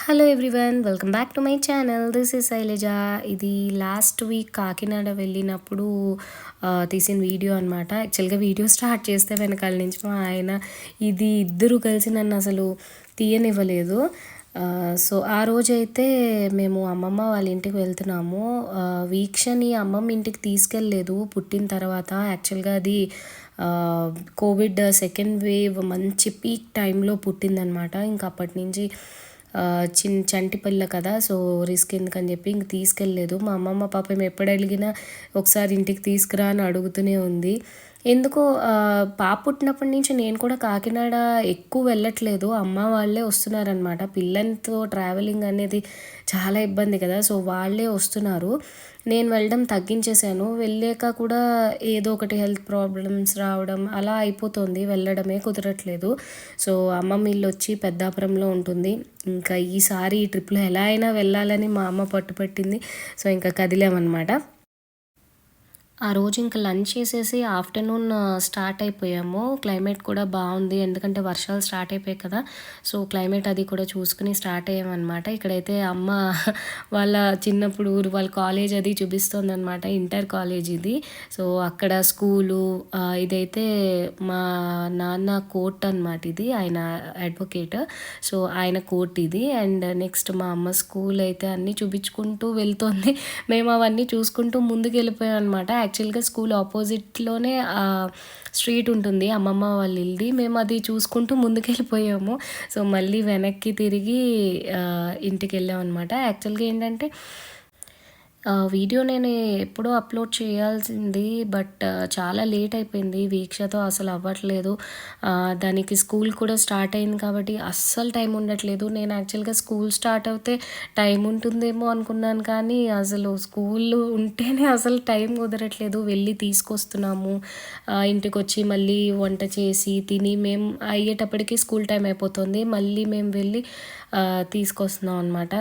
Hello everyone, welcome back to my channel. This is Shailaja. ఇది last week Kakinada వెళ్ళినప్పుడు తీసిన video అనమాట. యాక్చువల్గా వీడియో స్టార్ట్ చేస్తే వెనకాల నుంచి మా ఆయన ఇది ఇద్దరు కలిసి నన్ను అసలు తీయనివ్వలేదు. సో ఆ రోజైతే మేము అమ్మమ్మ వాళ్ళ ఇంటికి వెళ్తున్నాము. వీక్షని అమ్మమ్మ ఇంటికి తీసుకెళ్ళలేదు పుట్టిన తర్వాత. యాక్చువల్గా అది కోవిడ్ సెకండ్ వేవ్ మంచి పీక్ టైంలో పుట్టిందనమాట. ఇంకా అప్పటి నుంచి చంటి పిల్ల కదా, సో రిస్క్ ఎందుకని చెప్పి ఇంక తీసుకెళ్ళలేదు. మా అమ్మమ్మ పాపం ఎప్పుడు అడిగినా ఒకసారి ఇంటికి తీసుకురా అని అడుగుతూనే ఉంది. ఎందుకో పాప పుట్టినప్పటి నుంచి నేను కూడా కాకినాడ ఎక్కువ వెళ్ళట్లేదు. అమ్మ వాళ్ళే వస్తున్నారనమాట. పిల్లలతో ట్రావెలింగ్ అనేది చాలా ఇబ్బంది కదా, సో వాళ్ళే వస్తున్నారు. నేను వెళ్ళడం తగ్గించేశాను. వెళ్ళాక కూడా ఏదో ఒకటి హెల్త్ ప్రాబ్లమ్స్ రావడం అలా అయిపోతుంది, వెళ్ళడమే కుదరట్లేదు. సో అమ్మమ్మ ఇల్లు వచ్చి పెద్దాపురంలో ఉంటుంది. ఇంకా ఈసారి ఈ ట్రిప్లో ఎలా అయినా వెళ్ళాలని మా అమ్మ పట్టుపట్టింది. సో ఇంకా కదిలామన్నమాట. ఆ రోజు ఇంకా లంచ్ చేసేసి ఆఫ్టర్నూన్ స్టార్ట్ అయిపోయాము. క్లైమేట్ కూడా బాగుంది, ఎందుకంటే వర్షాలు స్టార్ట్ అయిపోయాయి కదా, సో క్లైమేట్ అది కూడా చూసుకుని స్టార్ట్ అయ్యామన్నమాట. ఇక్కడైతే అమ్మ వాళ్ళ చిన్నప్పుడు ఊరు, వాళ్ళ కాలేజ్ అది చూపిస్తుంది అనమాట. ఇంటర్ కాలేజ్ ఇది. సో అక్కడ స్కూలు, ఇదైతే మా నాన్న కోర్ట్ అనమాట. ఇది ఆయన అడ్వకేట్, సో ఆయన కోర్ట్ ఇది. అండ్ నెక్స్ట్ మా అమ్మ స్కూల్ అయితే అన్నీ చూపించుకుంటూ వెళ్తుంది. మేము అవన్నీ చూసుకుంటూ ముందుకు వెళ్ళిపోయాం అనమాట. యాక్చువల్గా స్కూల్ ఆపోజిట్లోనే స్ట్రీట్ ఉంటుంది అమ్మమ్మ వాళ్ళ ఇల్ది. మేము అది చూసుకుంటూ ముందుకు వెళ్ళిపోయాము. సో మళ్ళీ వెనక్కి తిరిగి ఇంటికి వెళ్ళాం అనమాట. యాక్చువల్గా ఏంటంటే వీడియో నేను ఎప్పుడో అప్లోడ్ చేయాల్సింది, బట్ చాలా లేట్ అయిపోయింది. వీక్షతో అసలు అవ్వట్లేదు. దానికి స్కూల్ కూడా స్టార్ట్ అయింది కాబట్టి అస్సలు టైం ఉండట్లేదు. నేను యాక్చువల్గా స్కూల్ స్టార్ట్ అవుతే టైం ఉంటుందేమో అనుకున్నాను, కానీ అసలు స్కూల్ ఉంటేనే అసలు టైం కుదరట్లేదు. వెళ్ళి తీసుకొస్తున్నాము, ఇంటికి వచ్చి మళ్ళీ వంట చేసి తిని మేము అయ్యేటప్పటికి స్కూల్ టైం అయిపోతుంది. మళ్ళీ మేము వెళ్ళి తీసుకొస్తున్నాం అనమాట.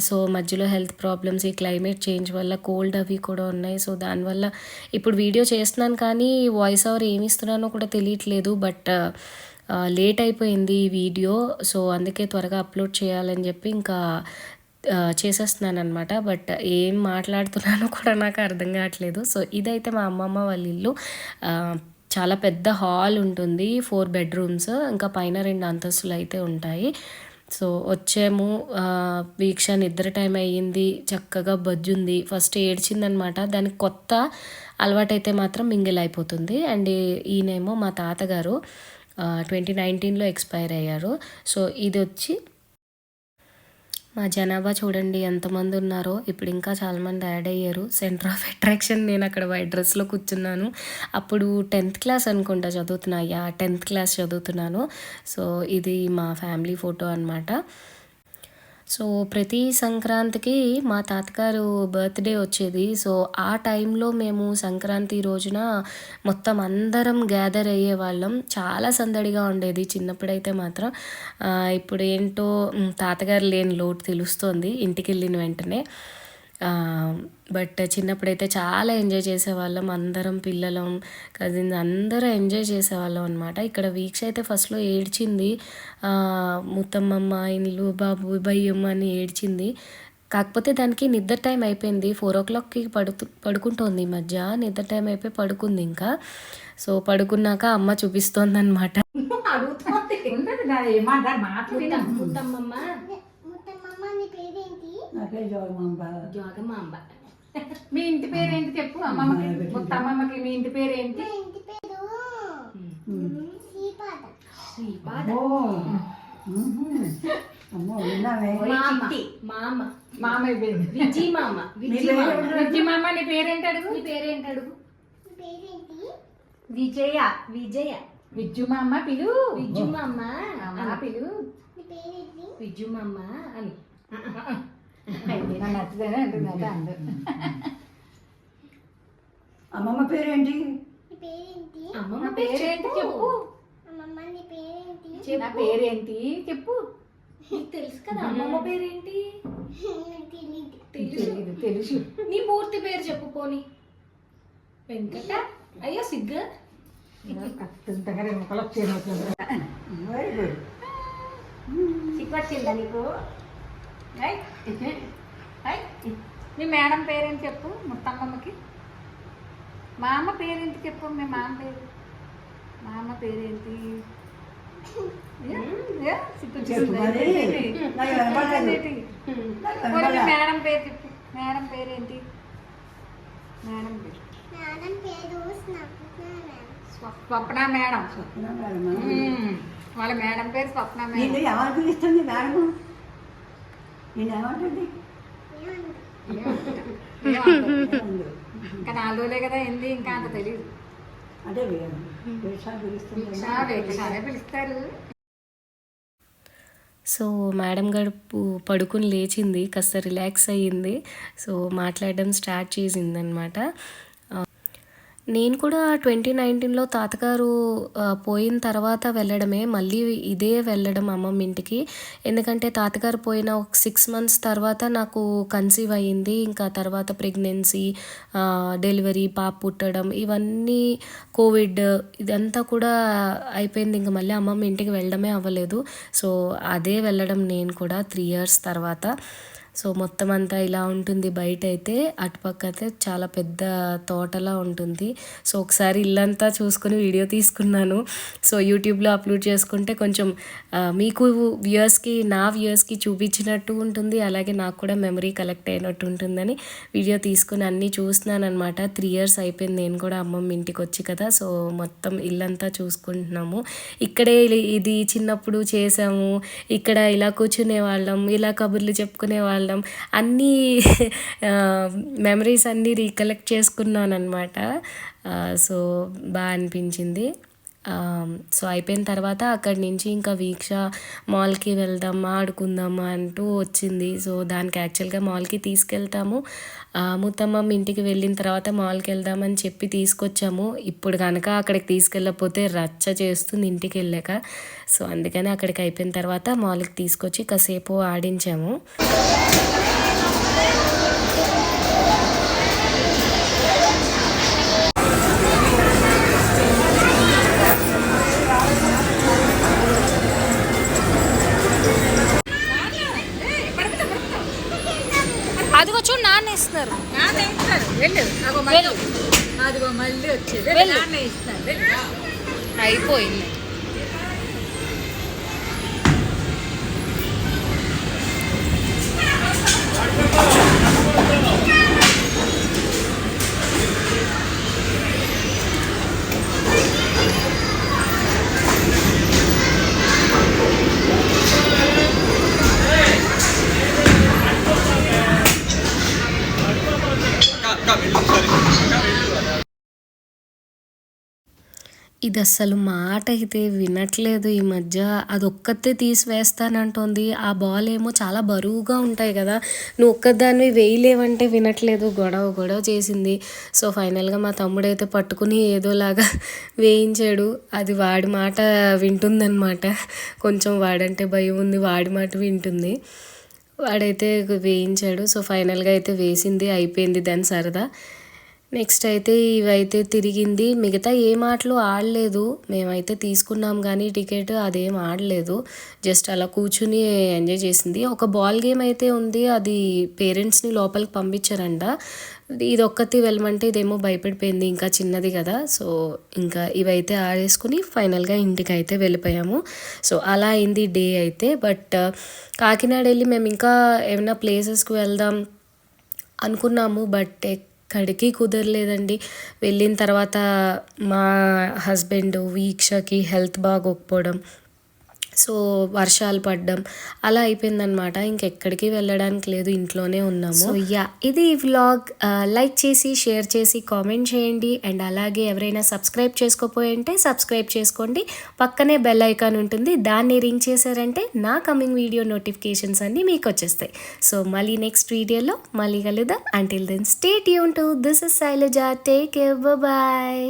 సో మధ్యలో హెల్త్ ప్రాబ్లమ్స్, ఈ క్లైమేట్ చేంజ్ వల్ల కోల్డ్ అవి కూడా ఉన్నాయి. సో దానివల్ల ఇప్పుడు వీడియో చేస్తున్నాను కానీ వాయిస్ ఓవర్ ఏమి ఇస్తున్నానో కూడా తెలియట్లేదు. బట్ లేట్ అయిపోయింది ఈ వీడియో, సో అందుకే త్వరగా అప్లోడ్ చేయాలని చెప్పి ఇంకా చేసేస్తున్నాను అనమాట. బట్ ఏం మాట్లాడుతున్నానో కూడా నాకు అర్థం కావట్లేదు. సో ఇదైతే మా అమ్మమ్మ వాళ్ళ ఇల్లు. చాలా పెద్ద హాల్ ఉంటుంది, 4 బెడ్రూమ్స్, ఇంకా పైన 2 అంతస్తులు అయితే ఉంటాయి. సో వచ్చాము. వీక్ష నిద్ర టైం అయ్యింది, చక్కగా బజ్జుంది. ఫస్ట్ ఏడ్చిందనమాట. దానికి కొత్త అలవాటైతే మాత్రం మింగిల్ అయిపోతుంది. అండ్ ఈయనేమో మా తాతగారు 2019లో ఎక్స్పైర్ అయ్యారు. సో ఇది వచ్చి మా జనాభా చూడండి ఎంతమంది ఉన్నారో. ఇప్పుడు ఇంకా చాలామంది యాడ్ అయ్యారు. Centre of attraction. నేను అక్కడ వైట్ డ్రెస్లో కూర్చున్నాను. అప్పుడు 10th క్లాస్ అనుకుంటా చదువుతున్నా. 10th క్లాస్ చదువుతున్నాను. సో ఇది మా ఫ్యామిలీ ఫోటో అనమాట. సో ప్రతి సంక్రాంతికి మా తాతగారు బర్త్డే వచ్చేది. సో ఆ టైంలో మేము సంక్రాంతి రోజున మొత్తం అందరం గ్యాదర్ అయ్యే వాళ్ళం. చాలా సందడిగా ఉండేది చిన్నప్పుడైతే మాత్రం. ఇప్పుడు ఏంటో తాతగారు లేని లోటు తెలుస్తోంది ఇంటికి వెళ్ళిన వెంటనే. బట్ చిన్నప్పుడైతే చాలా ఎంజాయ్ చేసేవాళ్ళం. అందరం పిల్లలం, కజిన్స్ అందరూ ఎంజాయ్ చేసేవాళ్ళం అనమాట. ఇక్కడ వీక్ష అయితే ఫస్ట్లో ఏడ్చింది. ముత్తమ్మమ్మ ఇల్లు బాబు భయ్యమ్మ అని ఏడ్చింది. కాకపోతే దానికి నిద్ర టైం అయిపోయింది. 4 o'clockకి పడుకుంటోంది. ఈ మధ్య నిద్ర టైం అయిపోయి పడుకుంది ఇంకా. సో పడుకున్నాక అమ్మ చూపిస్తోంది అనమాట. జోగమాంబ. మీ ఇంటి పేరేంటి చెప్పు అమ్మమ్మకి, ముత్తమ్మమ్మకి. మీ ఇంటి పేరేంటి? విజ్జి మామ. నీ పేరేంటి అడుగు? నీ పేరేంటి అడుగు? విజయ. విజయ. విజ్జు మామ పిలు. విజ్జు మామ పిలు. విజ్జు మామ అని నచ్చదేనే అంటున్నదా అందరు. అమ్మమ్మ పేరేంటి? అమ్మమ్మ పేరేంటి చెప్పు. నా పేరేంటి చెప్పు. తెలుసు కదా అమ్మమ్మ పేరేంటి? తెలుసు. నీ పూర్తి పేరు చెప్పు పోనీ. వెంకట. అయ్యో సిగ్గు. Very good. సిగ్గు వచ్చిందా నీకు? మీ మేడం పేరేంటి చెప్పు ముత్తమ్మమ్మకి. మా అమ్మ పేరేంటి చెప్పు. మీ మామ పేరు. మా అమ్మ పేరేంటి? మేడం పేరు చెప్పు. మేడం పేరేంటి? మేడం పేరు స్వప్న మేడం. వాళ్ళ మేడం పేరు స్వప్న మేడం. నేను ఎవరు పిలుస్తుంది మేడము? నేను ఏమంటుంది? ఇంకా 4 రోజులే కదా ఏంది, ఇంకా అంత తెలియదు. అంటే పిలుస్తుంది. పిలుస్తారు. సో మేడం గడుపు పడుకుని లేచింది, కాస్త రిలాక్స్ అయ్యింది. సో మాట్లాడడం స్టార్ట్ చేసిందనమాట. నేను కూడా 2019లో తాతగారు పోయిన తర్వాత వెళ్ళడమే, మళ్ళీ ఇదే వెళ్ళడం అమ్మమ్మ ఇంటికి. ఎందుకంటే తాతగారు పోయిన ఒక 6 months తర్వాత నాకు కన్సీవ్ అయ్యింది. ఇంకా తర్వాత ప్రెగ్నెన్సీ, డెలివరీ, పాప పుట్టడం, ఇవన్నీ కోవిడ్ ఇదంతా కూడా అయిపోయింది. ఇంక మళ్ళీ అమ్మమ్మ ఇంటికి వెళ్ళడమే అవ్వలేదు. సో అదే వెళ్ళడం నేను కూడా 3 years తర్వాత. సో మొత్తం అంతా ఇలా ఉంటుంది. బయట అయితే అటుపక్క అయితే చాలా పెద్ద తోటలా ఉంటుంది. సో ఒకసారి ఇల్లంతా చూసుకొని వీడియో తీసుకున్నాను. సో యూట్యూబ్లో అప్లోడ్ చేసుకుంటే కొంచెం మీకు నా వ్యూయర్స్కి చూపించినట్టు ఉంటుంది, అలాగే నాకు కూడా మెమరీ కలెక్ట్ అయినట్టు ఉంటుందని వీడియో తీసుకుని అన్నీ చూస్తున్నాను అనమాట. 3 years అయిపోయింది నేను కూడా అమ్మమ్మ ఇంటికి వచ్చి కదా. సో మొత్తం ఇల్లంతా చూసుకుంటున్నాము. ఇక్కడే ఇది చిన్నప్పుడు చేసాము, ఇక్కడ ఇలా కూర్చునే వాళ్ళం, ఇలా కబుర్లు చెప్పుకునే వాళ్ళం, అన్నీ మెమరీస్ అన్నీ రీకలెక్ట్ చేసుకున్నాను అనమాట. సో బాగా అనిపించింది. సో అయిపోయిన తర్వాత అక్కడి నుంచి ఇంకా వీక్ష మాల్కి వెళ్దాం, ఆడుకుందాం అంటూ వచ్చింది. సో దానికి యాక్చువల్గా మాల్కి తీసుకెళ్తాము, ముత్తమ్మమ్మ ఇంటికి వెళ్ళిన తర్వాత మాల్కి వెళ్దామని చెప్పి తీసుకొచ్చాము. ఇప్పుడు కనుక అక్కడికి తీసుకెళ్ళకపోతే రచ్చ చేస్తుంది ఇంటికి వెళ్ళాక. సో అందుకని అక్కడికి అయిపోయిన తర్వాత మాల్కి తీసుకొచ్చి కాసేపు ఆడించాము. అదిగో చూడు, నాన్న ఇస్తున్నారు. అదిగో మళ్ళీ వచ్చేది నాన్న ఇస్తున్నారు. అయిపోయింది. ఇది అస్సలు మాట అయితే వినట్లేదు ఈ మధ్య. అది ఒక్కతే తీసివేస్తానంటుంది. ఆ బాల్ ఏమో చాలా బరువుగా ఉంటాయి కదా, నువ్వు ఒక్కదాన్ని వేయలేవంటే వినట్లేదు, గొడవ చేసింది. సో ఫైనల్గా మా తమ్ముడైతే పట్టుకుని ఏదోలాగా వేయించాడు. అది వాడి మాట వింటుందన్నమాట. కొంచెం వాడంటే భయం ఉంది, వాడి మాట వింటుంది. వాడైతే వేయించాడు. సో ఫైనల్గా అయితే వేసింది, అయిపోయింది దాని సరదా. నెక్స్ట్ అయితే ఇవైతే తిరిగింది. మిగతా ఏ ఆటలు ఆడలేదు. మేమైతే తీసుకున్నాం కానీ టికెట్ అదేం ఆడలేదు, జస్ట్ అలా కూర్చుని ఎంజాయ్ చేసింది. ఒక బాల్ గేమ్ అయితే ఉంది, అది పేరెంట్స్ని లోపలికి పంపించారంట. ఇది ఒక్కటి వెళ్ళమంటే ఇదేమో భయపడిపోయింది, ఇంకా చిన్నది కదా. సో ఇంకా ఇవైతే ఆడేసుకుని ఫైనల్గా ఇంటికి అయితే వెళ్ళిపోయాము. సో అలా అయింది డే అయితే. బట్ కాకినాడ వెళ్ళి మేము ఇంకా ఏమైనా ప్లేసెస్కి వెళ్దాం అనుకున్నాము, బట్ ఎక్కడికి కుదరలేదండి. వెళ్ళిన తర్వాత మా హస్బెండ్ వీక్షకి హెల్త్ బాగోకపోవడం, సో వర్షాలు పడ్డం, అలా అయిపోయిందనమాట. ఇంకెక్కడికి వెళ్ళడానికి లేదు, ఇంట్లోనే ఉన్నాము. సో ఇది వ్లాగ్. లైక్ చేసి, షేర్ చేసి, కామెంట్ చేయండి. అండ్ అలాగే ఎవరైనా సబ్స్క్రైబ్ చేసుకోపోయింటే సబ్స్క్రైబ్ చేసుకోండి. పక్కనే బెల్ ఐకాన్ ఉంటుంది, దాన్ని రింగ్ చేశారంటే నా కమింగ్ వీడియో నోటిఫికేషన్స్ అన్నీ మీకు వచ్చేస్తాయి. సో మళ్ళీ నెక్స్ట్ వీడియోలో మళ్ళీ కలుద్దాం. Until then stay tuned to this is Shailaja. Take care, bye.